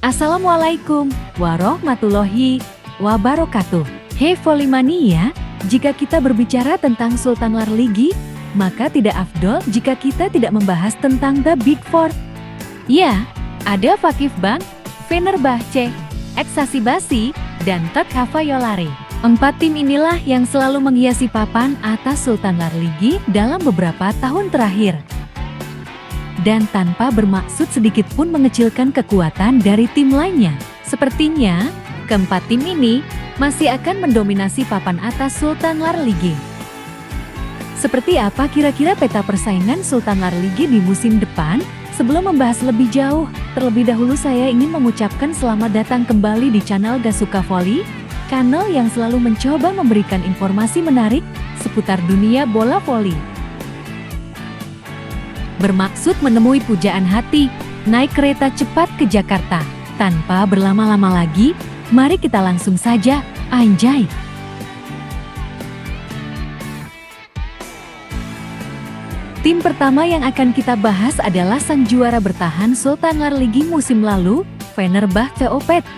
Assalamualaikum warahmatullahi wabarakatuh. Hey Volley-mania, jika kita berbicara tentang Sultan Larligi, maka tidak afdol jika kita tidak membahas tentang The Big Four. Ya, ada Vakif Bank, Fenerbahce, Eczacıbaşı, dan Türk Hava Yolları. 4 tim inilah yang selalu menghiasi papan atas Sultan Larligi dalam beberapa tahun terakhir. Dan tanpa bermaksud sedikit pun mengecilkan kekuatan dari tim lainnya. Sepertinya, keempat tim ini masih akan mendominasi papan atas Sultan Larligi. Seperti apa kira-kira peta persaingan Sultan Larligi di musim depan? Sebelum membahas lebih jauh, terlebih dahulu saya ingin mengucapkan selamat datang kembali di channel Gasuka Volley, kanal yang selalu mencoba memberikan informasi menarik seputar dunia bola voli. Bermaksud menemui pujaan hati, naik kereta cepat ke Jakarta. Tanpa berlama-lama lagi, mari kita langsung saja, anjay! Tim pertama yang akan kita bahas adalah sang juara bertahan Sultan Larligi musim lalu, Fenerbahce.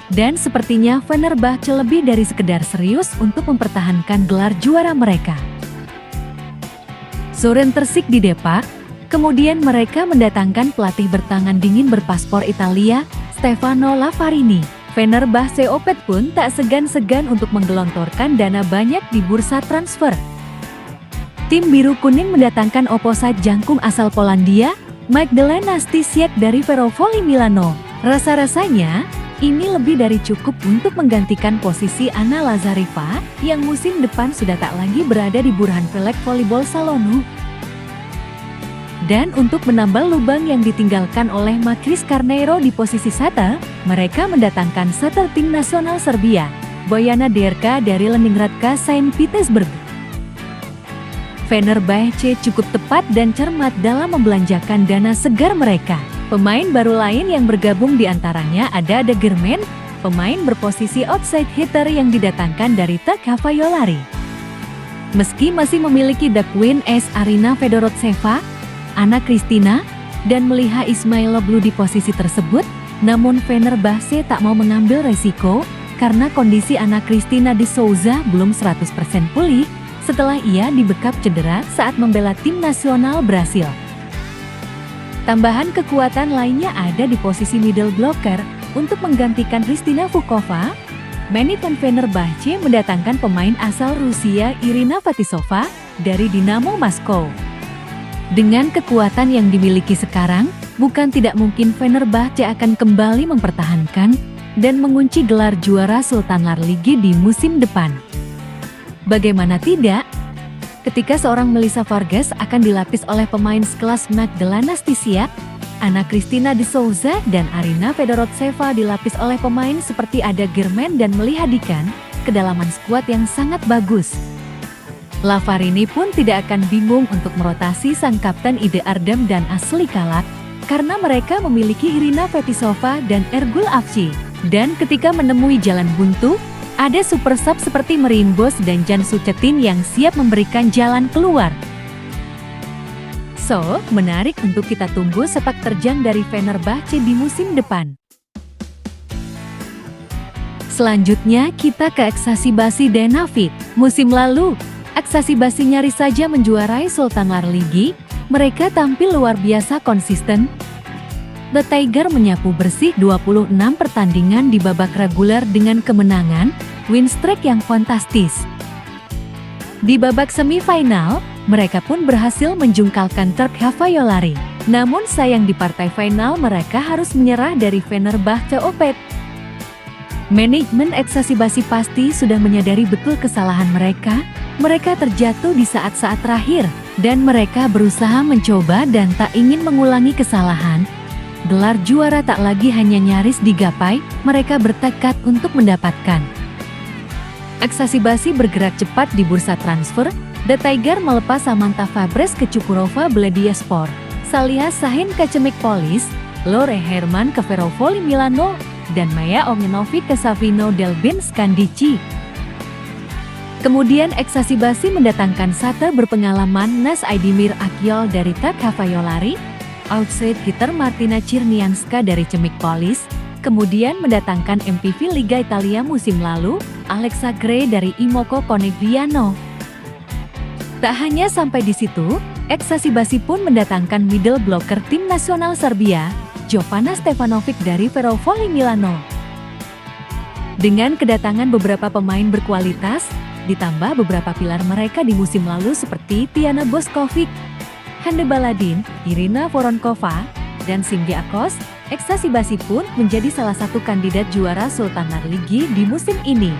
Dan sepertinya Fenerbahce lebih dari sekedar serius untuk mempertahankan gelar juara mereka. Zoran Terzic di Depak. Kemudian mereka mendatangkan pelatih bertangan dingin berpaspor Italia, Stefano Lavarini. Fenerbahce pun tak segan-segan untuk menggelontorkan dana banyak di bursa transfer. Tim biru kuning mendatangkan opposite jangkung asal Polandia, Magdalena Stysiak dari Ferrovoli Milano. Rasa-rasanya, ini lebih dari cukup untuk menggantikan posisi Anna Lazareva yang musim depan sudah tak lagi berada di Burhanfelek Volleyball Salonu. Dan untuk menambal lubang yang ditinggalkan oleh Makris Carneiro di posisi setter, mereka mendatangkan setter tim nasional Serbia, Bojana Derka dari Leningrad Saint Petersburg. Fenerbahce cukup tepat dan cermat dalam membelanjakan dana segar mereka. Pemain baru lain yang bergabung diantaranya ada Germain, pemain berposisi outside hitter yang didatangkan dari Türk Hava Yolları. Meski masih memiliki The Queen Arina Fedorotseva, Anna Kristina, dan Meliha Ismailoglu di posisi tersebut, namun Fenerbahce tak mau mengambil resiko karena kondisi Anna Kristina de Souza belum 100% pulih setelah ia dibekap cedera saat membela tim nasional Brasil. Tambahan kekuatan lainnya ada di posisi middle blocker untuk menggantikan Kristina Vukova. Manajemen Fenerbahce mendatangkan pemain asal Rusia Irina Fetisova dari Dinamo Moskow. Dengan kekuatan yang dimiliki sekarang, bukan tidak mungkin Fenerbahce akan kembali mempertahankan dan mengunci gelar juara Sultan Larligi di musim depan. Bagaimana tidak? Ketika seorang Melissa Vargas akan dilapis oleh pemain sekelas Magdalena Stysiak, Anna Kristina de Souza dan Arina Fedorotseva dilapis oleh pemain seperti Ada Germain dan Meliha Dikan, kedalaman skuad yang sangat bagus. Lavarini pun tidak akan bingung untuk merotasi sang kapten Ide Ardem dan Asli Kalak, karena mereka memiliki Irina Fetisova dan Ergul Afci. Dan ketika menemui jalan buntu, ada super sub seperti Merimbos dan Jan Sucetin yang siap memberikan jalan keluar. So, menarik untuk kita tunggu sepak terjang dari Fenerbahce di musim depan. Selanjutnya kita ke Eczacıbaşı Dinavit. Musim lalu, Eczacıbaşı nyaris saja menjuarai Sultan Larligi. Mereka tampil luar biasa konsisten. The Tiger menyapu bersih 26 pertandingan di babak reguler dengan kemenangan, win streak yang fantastis. Di babak semifinal, mereka pun berhasil menjungkalkan Türk Hava Yolları. Namun sayang di partai final mereka harus menyerah dari Fenerbahce. Manajemen Eczacıbaşı pasti sudah menyadari betul kesalahan mereka. Mereka terjatuh di saat-saat terakhir, dan mereka berusaha mencoba dan tak ingin mengulangi kesalahan. Gelar juara tak lagi hanya nyaris digapai, mereka bertekad untuk mendapatkan. Eczacıbaşı bergerak cepat di bursa transfer. The Tiger melepas Samantha Fabres ke Çukurova Belediyespor, Saliha Şahin ke Çemikpolis, Lore Herman ke Ferrovoli Milano, dan Maya Ognjenovic ke Savino Delbin Skandici. Kemudian Eczacıbaşı mendatangkan setter berpengalaman Naz Aydemir Akyol dari Türk Hava Yolları, outside hitter Martina Czernianska dari Çemikpolis, kemudian mendatangkan MVP Liga Italia musim lalu, Alexa Gray dari Imoco Conegliano. Tak hanya sampai di situ, Eksasibasi pun mendatangkan middle blocker tim nasional Serbia, Jovana Stefanovic dari Verovoli Milano. Dengan kedatangan beberapa pemain berkualitas, ditambah beberapa pilar mereka di musim lalu seperti Tiana Bošković, Hande Baladin, Irina Voronkova, dan Simge Akos, Eksasibasi pun menjadi salah satu kandidat juara Sultanar Ligi di musim ini.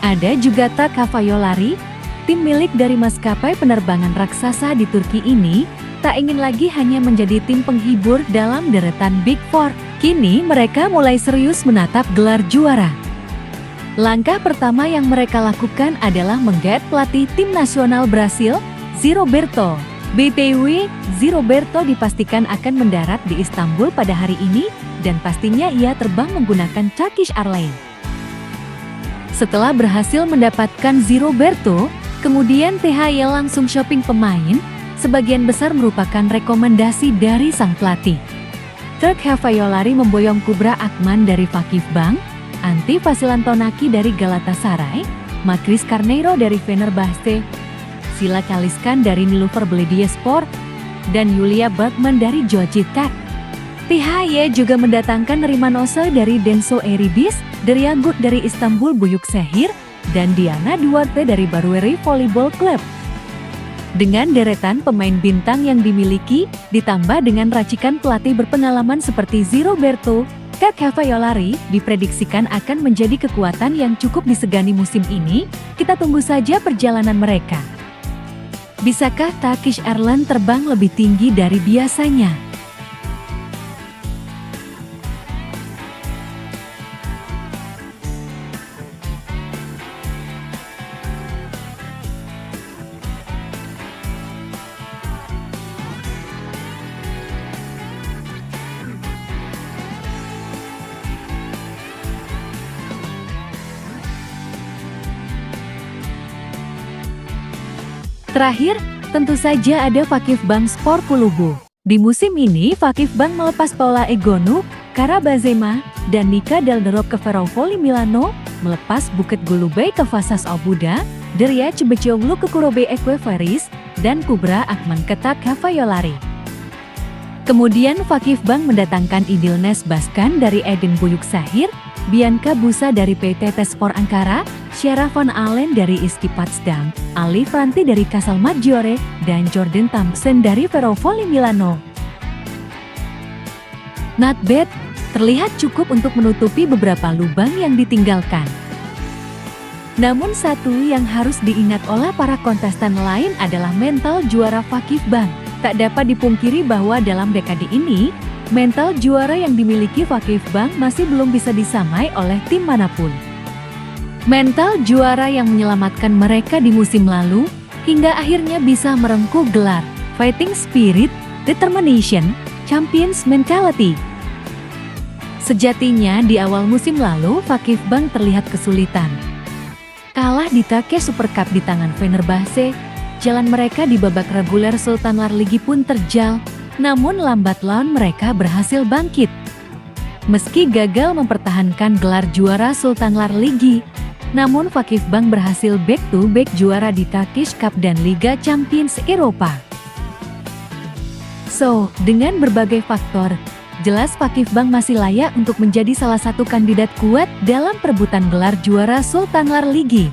Ada juga Tak Havayolari, tim milik dari maskapai penerbangan raksasa di Turki ini, tak ingin lagi hanya menjadi tim penghibur dalam deretan Big Four. Kini mereka mulai serius menatap gelar juara. Langkah pertama yang mereka lakukan adalah menggait pelatih tim nasional Brasil, Ziroberto. BTW, Ziroberto dipastikan akan mendarat di Istanbul pada hari ini, dan pastinya ia terbang menggunakan Turkish Airlines. Setelah berhasil mendapatkan Ziroberto, kemudian THY langsung shopping pemain, sebagian besar merupakan rekomendasi dari sang pelatih. Tak Havayolari memboyong Kubra Akman dari Vakifbank, Antti Vasilantonaki dari Galatasaray, Makris Carneiro dari Fenerbahce, Sila Kaliskan dari Nilufer Belediyespor, dan Yulia Bergman dari Georgiev. THY juga mendatangkan Rimanose dari Denso Eribis, Deryagut dari Istanbul Büyükşehir, dan Diana Duarte dari Barueri Volleyball Club. Dengan deretan pemain bintang yang dimiliki, ditambah dengan racikan pelatih berpengalaman seperti Ziroberto, Tak Havayolari diprediksikan akan menjadi kekuatan yang cukup disegani musim ini. Kita tunggu saja perjalanan mereka. Bisakah Turkish Airlines terbang lebih tinggi dari biasanya? Terakhir, tentu saja ada Vakifbank Sport Kulübü. Di musim ini, Vakifbank melepas Paula Egonu, Kara Bazema, dan Nika Delderop ke Verovoli Milano, melepas Bukit Gulubey ke Vasas Obuda, Derya Cebecioglu ke Kurobe Equeveris, dan Kubra Akman ke Tak Havayolari. Kemudian Vakifbank mendatangkan Idilnes Baskan dari Edin Büyükşehir, Bianca Busa dari PT Tespor Ankara, Syara Van Allen dari Iski Potsdam, Ali Franti dari Casal Maggiore, dan Jordan Thompson dari Verovoli Milano. Not bad, terlihat cukup untuk menutupi beberapa lubang yang ditinggalkan. Namun satu yang harus diingat oleh para kontestan lain adalah mental juara Vakifbank. Tak dapat dipungkiri bahwa dalam dekade ini, mental juara yang dimiliki Vakifbank masih belum bisa disamai oleh tim manapun. Mental juara yang menyelamatkan mereka di musim lalu, hingga akhirnya bisa merengkuh gelar, fighting spirit, determination, champions mentality. Sejatinya di awal musim lalu, Vakifbank terlihat kesulitan. Kalah di Turkey Super Cup di tangan Fenerbahce, jalan mereka di babak reguler Sultanar Ligi pun terjal. Namun lambat laun mereka berhasil bangkit. Meski gagal mempertahankan gelar juara Sultanar Ligi, namun Vakifbank berhasil back-to-back juara di Turkish Cup dan Liga Champions Eropa. So, dengan berbagai faktor, jelas Vakifbank masih layak untuk menjadi salah satu kandidat kuat dalam perebutan gelar juara Sultanar Ligi.